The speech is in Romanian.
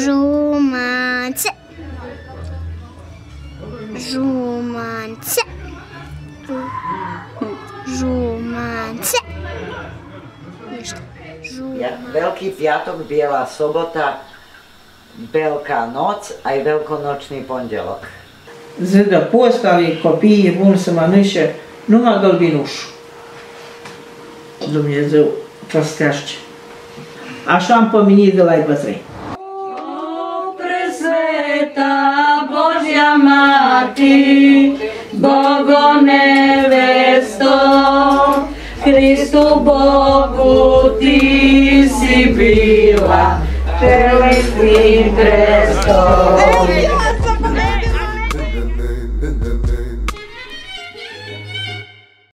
Žumance. Žumance. Žumance. Ništa. Veliki pjatok, bijela sobota, Velika noc, a i velikonočni ponedjeljak. За да постави копии бун се мануше, нума долбинуш. Dumnezeu păstește. Așa am pomenit de la bătrâni. O presveta Božja Mati, Bogo nevesto, Hristu Bogu ti si bila, čelesnim krestom.